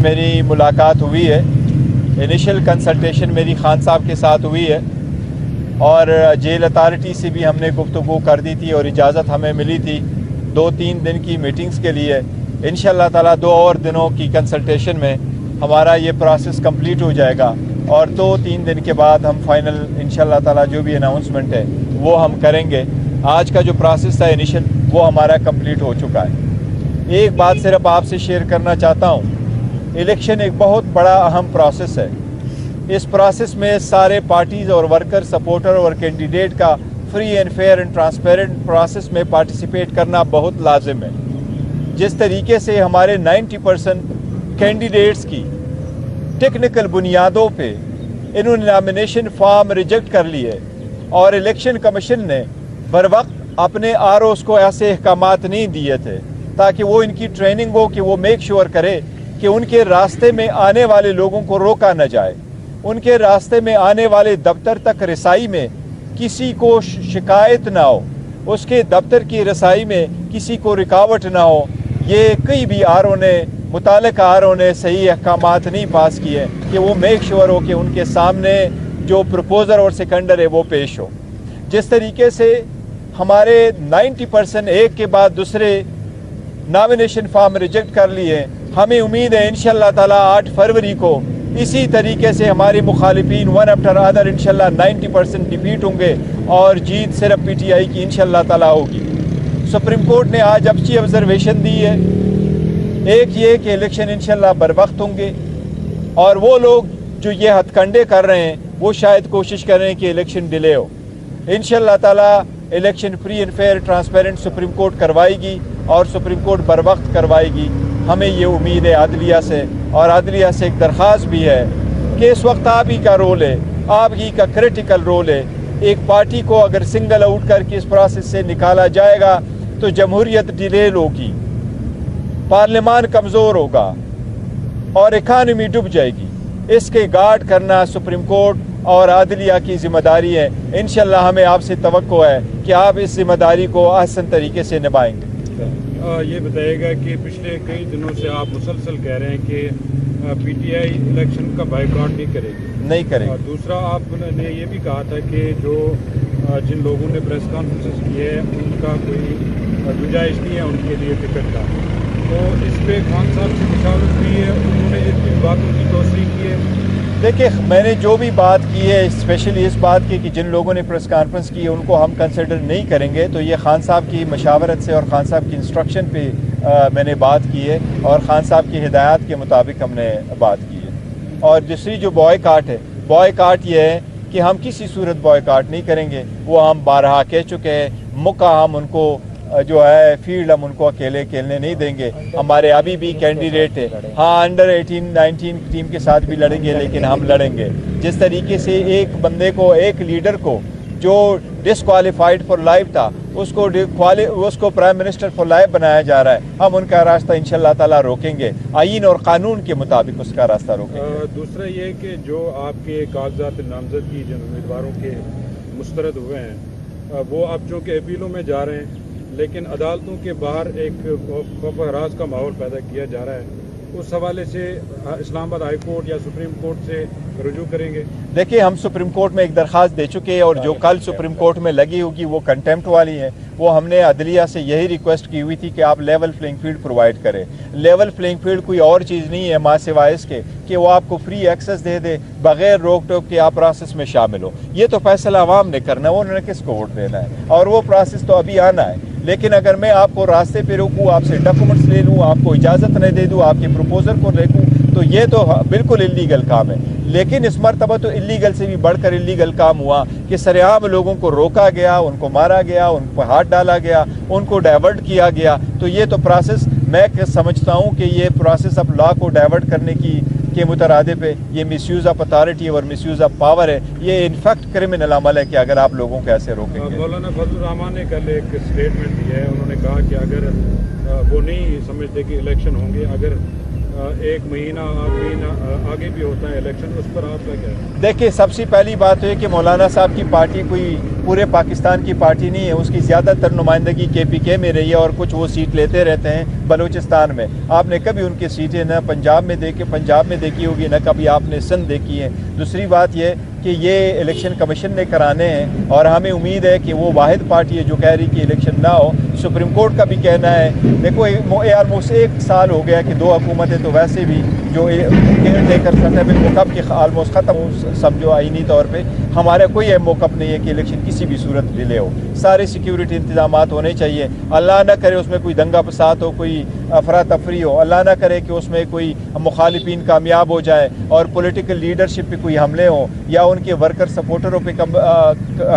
میری ملاقات ہوئی ہے، انیشل کنسلٹیشن میری خان صاحب کے ساتھ ہوئی ہے اور جیل اتھارٹی سے بھی ہم نے گفتگو کر دی تھی اور اجازت ہمیں ملی تھی 2-3 دن کی میٹنگز کے لیے۔ انشاءاللہ تعالیٰ 2 اور دنوں کی کنسلٹیشن میں ہمارا یہ پروسیس کمپلیٹ ہو جائے گا اور 2-3 دن کے بعد ہم فائنل انشاءاللہ تعالیٰ جو بھی اناؤنسمنٹ ہے وہ ہم کریں گے۔ آج کا جو پروسیس تھا انیشل وہ ہمارا کمپلیٹ ہو چکا ہے۔ ایک بات صرف آپ سے شیئر کرنا چاہتا ہوں، الیکشن ایک بہت بڑا اہم پروسیس ہے۔ اس پروسیس میں سارے پارٹیز اور ورکر، سپورٹر اور کینڈیڈیٹ کا free and fair and transparent process میں پارٹیسپیٹ کرنا بہت لازم ہے۔ جس طریقے سے ہمارے 90% کینڈیڈیٹس کی ٹیکنیکل بنیادوں پہ انہوں نے نامینیشن فارم ریجیکٹ کر لیے اور الیکشن کمیشن نے بر وقت اپنے ROs کو ایسے احکامات نہیں دیے تھے تاکہ وہ ان کی ٹریننگ ہو کہ وہ میک شور کرے کہ ان کے راستے میں آنے والے لوگوں کو روکا نہ جائے، ان کے راستے میں آنے والے دفتر تک رسائی میں کسی کو شکایت نہ ہو، اس کے دفتر کی رسائی میں کسی کو رکاوٹ نہ ہو۔ یہ کئی بھی متعلقہ RO نے صحیح احکامات نہیں پاس کیے کہ وہ میک شور ہو کہ ان کے سامنے جو پروپوزر اور سیکنڈر ہے وہ پیش ہو۔ جس طریقے سے ہمارے 90% ایک کے بعد دوسرے نامینیشن فارم ریجیکٹ کر لیے، ہمیں امید ہے انشاءاللہ تعالیٰ 8 فروری کو اسی طریقے سے ہمارے مخالفین ون آفٹر ادر انشاءاللہ 90% ڈیفیٹ ہوں گے اور جیت صرف PTI کی انشاءاللہ تعالیٰ ہوگی۔ سپریم کورٹ نے آج اچھی آبزرویشن دی ہے، ایک یہ کہ الیکشن انشاءاللہ بر وقت ہوں گے اور وہ لوگ جو یہ ہتھ کنڈے کر رہے ہیں وہ شاید کوشش کر رہے ہیں کہ الیکشن ڈیلے ہو۔ انشاءاللہ تعالیٰ election free and fair transparent Supreme Court کروائے گی اور سپریم کورٹ بر وقت کروائے گی۔ ہمیں یہ امید ہے عدلیہ سے، اور عدلیہ سے ایک درخواست بھی ہے کہ اس وقت آپ ہی کا رول ہے، آپ ہی کا کریٹیکل رول ہے۔ ایک پارٹی کو اگر سنگل آؤٹ کر کے اس پروسیس سے نکالا جائے گا تو جمہوریت ڈیلیل ہوگی، پارلیمان کمزور ہوگا اور اکانومی ڈوب جائے گی۔ اس کے گارڈ کرنا سپریم کورٹ اور عدلیہ کی ذمہ داری ہے۔ انشاءاللہ ہمیں آپ سے توقع ہے کہ آپ اس ذمہ داری کو احسن طریقے سے نبھائیں گے۔ یہ بتائے گا کہ پچھلے کئی دنوں سے آپ مسلسل کہہ رہے ہیں کہ PTI الیکشن کا بائیکاٹ نہیں کرے گی۔ نہیں کرے گی۔ دوسرا آپ نے یہ بھی کہا تھا کہ جو جن لوگوں نے پریس کانفرنس کی ہے ان کا کوئی گنجائش نہیں ہے ان کے لیے ٹکٹ کا، تو اس پہ خان صاحب سے مشاورت ہوئی ہے، انہوں نے ان باتوں کی توثیق کی ہے؟ دیکھیں، میں نے جو بھی بات کی ہے اسپیشلی اس بات کی کہ جن لوگوں نے پریس کانفرنس کی ہے ان کو ہم کنسیڈر نہیں کریں گے، تو یہ خان صاحب کی مشاورت سے اور خان صاحب کی انسٹرکشن پہ میں نے بات کی ہے اور خان صاحب کی ہدایات کے مطابق ہم نے بات کی ہے۔ اور دوسری جو بوائے کاٹ یہ ہے کہ ہم کسی صورت بوائے کاٹ نہیں کریں گے، وہ ہم بارہا کہہ چکے ہیں۔ موقع ہم ان کو جو ہے فیلڈ ہم ان کو اکیلے کھیلنے نہیں دیں گے۔ ہمارے ابھی بھی کینڈیڈیٹ ہے، ہاں انڈر 18-19 ٹیم کے ساتھ بھی لڑیں گے لیکن ہم لڑیں گے۔ جس طریقے سے ایک بندے کو، ایک لیڈر کو جو ڈسکوالیفائڈ فار لائف تھا اس کو پرائم منسٹر فار لائف بنایا جا رہا ہے، ہم ان کا راستہ انشاءاللہ تعالیٰ روکیں گے، آئین اور قانون کے مطابق اس کا راستہ روکیں گے۔ دوسرا یہ کہ جو آپ کے کاغذات نامزدگی جن امیدواروں کے مسترد ہوئے ہیں وہ اب چونکہ اپیلوں میں جا رہے ہیں لیکن عدالتوں کے باہر ایک خوف و ہراس کا ماحول پیدا کیا جا رہا ہے، اس حوالے سے اسلام آباد ہائی کورٹ یا سپریم کورٹ سے رجوع کریں گے؟ دیکھیں، ہم سپریم کورٹ میں ایک درخواست دے چکے ہیں اور جو کل سپریم کورٹ میں لگی ہوگی وہ کنٹیمپٹ والی ہے۔ وہ ہم نے عدلیہ سے یہی ریکویسٹ کی ہوئی تھی کہ آپ لیول پلینگ فیلڈ پرووائڈ کریں۔ لیول پلینگ فیلڈ کوئی اور چیز نہیں ہے ماں سوائے اس کے کہ وہ آپ کو فری ایکسس دے دے بغیر روک ٹوک کے آپ پروسیس میں شامل ہو۔ یہ تو فیصلہ عوام نے کرنا ہے، انہوں نے کس کو ووٹ دینا ہے، اور وہ پروسیس تو ابھی آنا ہے۔ لیکن اگر میں آپ کو راستے پہ روکوں، آپ سے ڈاکومنٹس لے لوں، آپ کو اجازت نہ دے دوں، آپ کے پروپوزر کو روکوں، تو یہ تو بالکل اللیگل کام ہے۔ لیکن اس مرتبہ تو اللیگل سے بھی بڑھ کر اللیگل کام ہوا کہ سرعام لوگوں کو روکا گیا، ان کو مارا گیا، ان کو ہاتھ ڈالا گیا، ان کو ڈائیورٹ کیا گیا۔ تو یہ تو پروسیس میں سمجھتا ہوں کہ یہ پروسیس اب لا کو ڈائیورٹ کرنے کے مترادف ہے۔ یہ مس یوز آف اتھارٹی اور مس یوز آف پاور ہے، یہ انفیکٹ کرمنل عمل ہے کہ اگر آپ لوگوں کو ایسے روکیں گے۔ مولانا فضل الرحمان نے کل ایک اسٹیٹمنٹ دی ہے، انہوں نے کہا کہ اگر وہ نہیں سمجھتے کہ الیکشن ہوں گے، اگر एक महीना आगे भी होता है इलेक्शन, उस पर आपका क्या है? देखिए, सबसे पहली बात तो है कि मौलाना साहब की पार्टी कोई पूरे पाकिस्तान की पार्टी नहीं है। उसकी ज़्यादातर नुमाइंदगी KPK में रही है और कुछ वो सीट लेते रहते हैं बलूचिस्तान में। आपने कभी उनकी सीटें न पंजाब में देखी होगी, न कभी आपने सिंध देखी है। दूसरी बात ये कि ये इलेक्शन कमीशन ने कराने हैं और हमें उम्मीद है कि वो वाहिद पार्टी है जो कह रही कि इलेक्शन ना हो। सुप्रीम कोर्ट का भी कहना है, देखो ऑलमोस्ट 1 साल हो गया कि 2 हुकूमतें तो वैसे भी जो केयर टेकर सतह पे मौक़िफ़ की ऑलमोस्ट ख़त्म समझो आइनी तौर पे। हमारा कोई मौक़िफ़ नहीं है कि इलेक्शन किसी भी सूरत डिले हो। सारे सिक्योरिटी इंतजामात होने चाहिए। अल्लाह ना करे उसमें कोई दंगा फसाद हो, कोई अफरा तफरी हो। अल्लाह ना करे कि उसमें कोई मुखालिफिन कामयाब हो जाए और पॉलिटिकल लीडरशिप पे कोई हमले हों या उनके वर्कर सपोर्टरों पे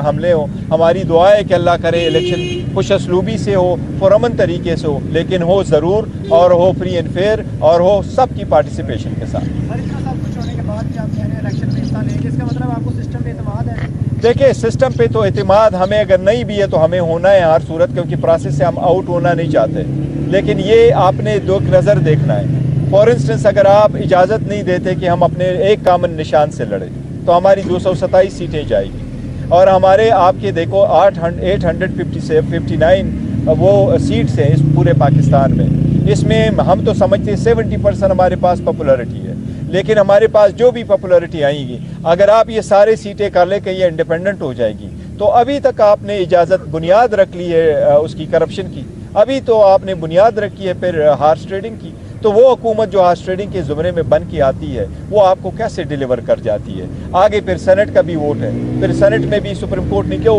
हमले हों। हमारी दुआ है कि अल्लाह करे इलेक्शन खुश असलूबी से हो, पुरअमन तरीके से हो, लेकिन हो ज़रूर और हो फ्री एंड फेयर और हो सबकी पार्टिसिपेशन के साथ। कुछ होने के बाद भी आप कह रहे हैं इलेक्शन में हिस्सा लेंगे, इसका मतलब आपको सिस्टम पे एतमाद है? देखिए, सिस्टम पे तो एतमाद हमें अगर नहीं भी है तो हमें होना है हर सूरत, क्योंकि प्रोसेस से हम आउट होना नहीं चाहते। लेकिन ये आपने दो नज़र देखना है। फॉर इंस्टेंस, अगर आप इजाज़त नहीं देते कि हम अपने एक कामन निशान से लड़े तो हमारी 227 सीटें जाएगी और हमारे आपके देखो 859 वो सीट्स हैं इस पूरे पाकिस्तान में। इसमें हम तो समझते हैं 70% हमारे पास पॉपुलरिटी है, लेकिन हमारे पास जो भी पॉपुलरिटी आएगी, अगर आप ये सारे सीटें कर ले कि ये इंडिपेंडेंट हो जाएगी, तो अभी तक आपने इजाज़त बुनियाद रख ली है उसकी करप्शन की, अभी तो आपने बुनियाद रखी है फिर हार्स ट्रेडिंग की। तो वो हुकूमत जो हार्स ट्रेडिंग के ज़ुमरे में बन के आती है वो आपको कैसे डिलीवर कर जाती है? आगे फिर सेनेट का भी वोट है, फिर सेनेट में भी सुप्रीम कोर्ट ने क्यों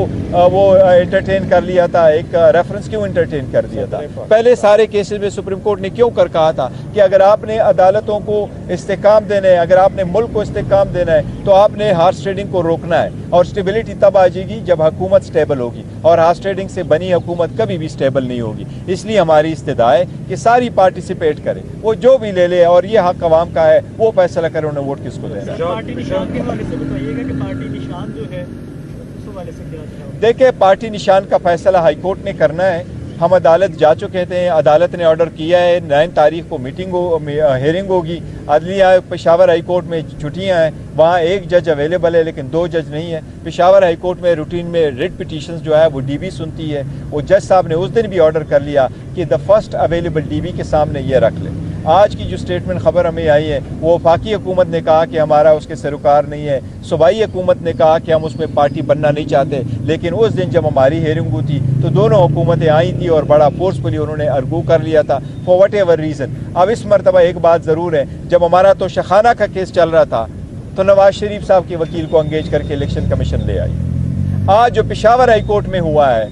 वो एंटरटेन कर लिया था, एक रेफरेंस क्यों एंटरटेन कर दिया था? पहले सारे केसेस में सुप्रीम कोर्ट ने क्यों कहा था कि अगर आपने अदालतों को इस्तेकाम देना है, अगर आपने मुल्क को इस्तेकाम देना है तो आपने हार्स ट्रेडिंग को रोकना है। और स्टेबिलिटी तब आ जाएगी जब हुकूमत स्टेबल होगी, और हार्स ट्रेडिंग से बनी हुकूमत कभी भी स्टेबल नहीं होगी। इसलिए हमारी इस्तदा है कि सारी पार्टिसिपेट करें, वो जो भी ले ले और ये हक अवाम का है, वो फैसला करें उन्हें वोट किसको देना है। पार्टी निशान के हवाले से बताइएगा कि पार्टी निशान जो है उस हवाले से क्या? देखिए, पार्टी निशान का फैसला हाई कोर्ट ने करना है। हम अदालत जा चुके थे, अदालत ने ऑर्डर किया है 9 तारीख को हेयरिंग होगी। अदलिया पेशावर हाई कोर्ट में छुट्टियां हैं, वहाँ 1 जज अवेलेबल है लेकिन 2 जज नहीं है। पेशावर हाई कोर्ट में रूटीन में रिट पिटीशंस जो है वो DB सुनती है। वो जज साहब ने उस दिन भी ऑर्डर कर लिया कि द फर्स्ट अवेलेबल DB के सामने ये रख ले। आज की जो स्टेटमेंट खबर हमें आई है वो वफाकी हुकूमत ने कहा कि हमारा उसके सरोकार नहीं है, सूबाई हुकूमत ने कहा कि हम उसमें पार्टी बनना नहीं चाहते। लेकिन उस दिन जब हमारी हेयरिंग हुई थी तो दोनों हुकूमतें आई थी और बड़ा फोर्सफुली उन्होंने आर्गू कर लिया था फॉर वट एवर रीज़न। अब इस मरतबा एक बात ज़रूर है, जब हमारा तो शखाना का केस चल रहा था तो नवाज शरीफ साहब के वकील को एंगेज करके इलेक्शन कमीशन ले आई। आज जो पेशावर हाई कोर्ट में हुआ है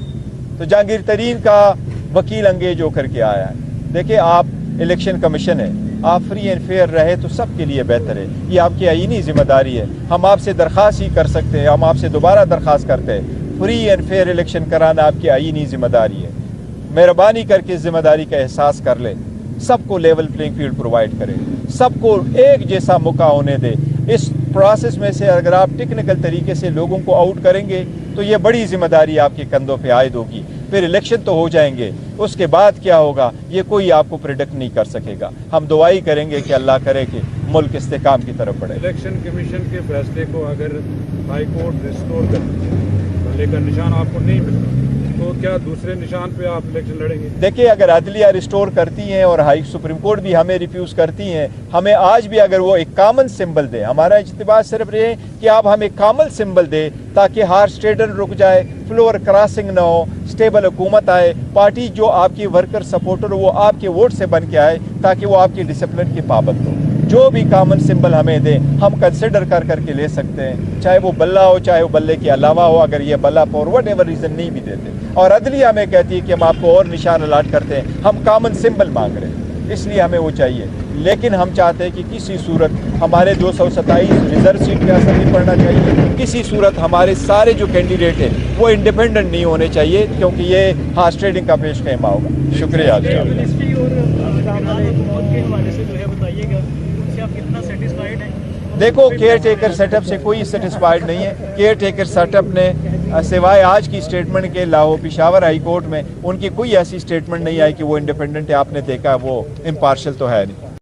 तो जहांगीर तरीन का वकील एंगेज होकर के आया है। देखिए, आप इलेक्शन कमीशन है, आप फ्री एंड फेयर रहे तो सबके लिए बेहतर है। ये आपकी आईनी जिम्मेदारी है। हम आपसे दरख्वास्त ही कर सकते हैं, हम आपसे दोबारा दरख्वास्त करते हैं, फ्री एंड फेयर इलेक्शन कराना आपकी आईनी जिम्मेदारी है। मेहरबानी करके इस जिम्मेदारी का एहसास कर ले, सबको लेवल प्लेइंग फील्ड प्रोवाइड करें, सबको एक जैसा मौका होने दे। इस प्रोसेस में से अगर आप टेक्निकल तरीके से लोगों को आउट करेंगे तो ये बड़ी जिम्मेदारी आपके कंधों पे आयद होगी। फिर इलेक्शन तो हो जाएंगे, उसके बाद क्या होगा ये कोई आपको प्रेडिक्ट नहीं कर सकेगा। हम दुआई करेंगे कि अल्लाह करे कि मुल्क इस्तेकाम की तरफ बढ़े। इलेक्शन कमीशन के फैसले को अगर हाई कोर्ट रिस्टोर करती है लेकिन निशान आपको नहीं मिलता तो क्या दूसरे निशान पे आप इलेक्शन लड़ेंगे? देखिए, अगर अदलिया रिस्टोर करती हैं और हाई सुप्रीम कोर्ट भी हमें रिफ्यूज़ करती हैं, हमें आज भी अगर वो एक कॉमन सिंबल दे, हमारा इज्तिमात सिर्फ ये कि आप हमें कॉमन सिंबल दे ताकि हार्स ट्रेडर रुक जाए, फ्लोर क्रॉसिंग ना हो, स्टेबल हुकूमत आए, पार्टी जो आपकी वर्कर सपोर्टर वो आपके वोट से बन के आए ताकि वो आपकी डिसिप्लिन की पाबंद हो। जो भी कॉमन सिंबल हमें दे हम कंसिडर कर करके ले सकते हैं, चाहे वो बल्ला हो चाहे वो बल्ले के अलावा हो। अगर ये बल्ला फॉर वट एवर रीज़न नहीं भी देते और अदलिया में कहती है कि हम आपको और निशान अलाट करते हैं, हम कॉमन सिंबल मांग रहे हैं, इसलिए हमें वो चाहिए। लेकिन हम चाहते हैं कि किसी सूरत हमारे 227 रिजर्व सीट पे असर नहीं पड़ना चाहिए, किसी सूरत हमारे सारे जो कैंडिडेट हैं वो इंडिपेंडेंट नहीं होने चाहिए, क्योंकि ये हार्स ट्रेडिंग का पेश ख़ैमा होगा। शुक्रिया। देखो, केयर टेकर सेटअप से कोई सेटिस्फाइड नहीं है। केयर टेकर सेटअप ने सिवाय आज की स्टेटमेंट के लाहौर पेशावर हाई कोर्ट में उनकी कोई ऐसी स्टेटमेंट नहीं आई कि वो इंडिपेंडेंट है। आपने देखा वो इम्पार्शल तो है नहीं।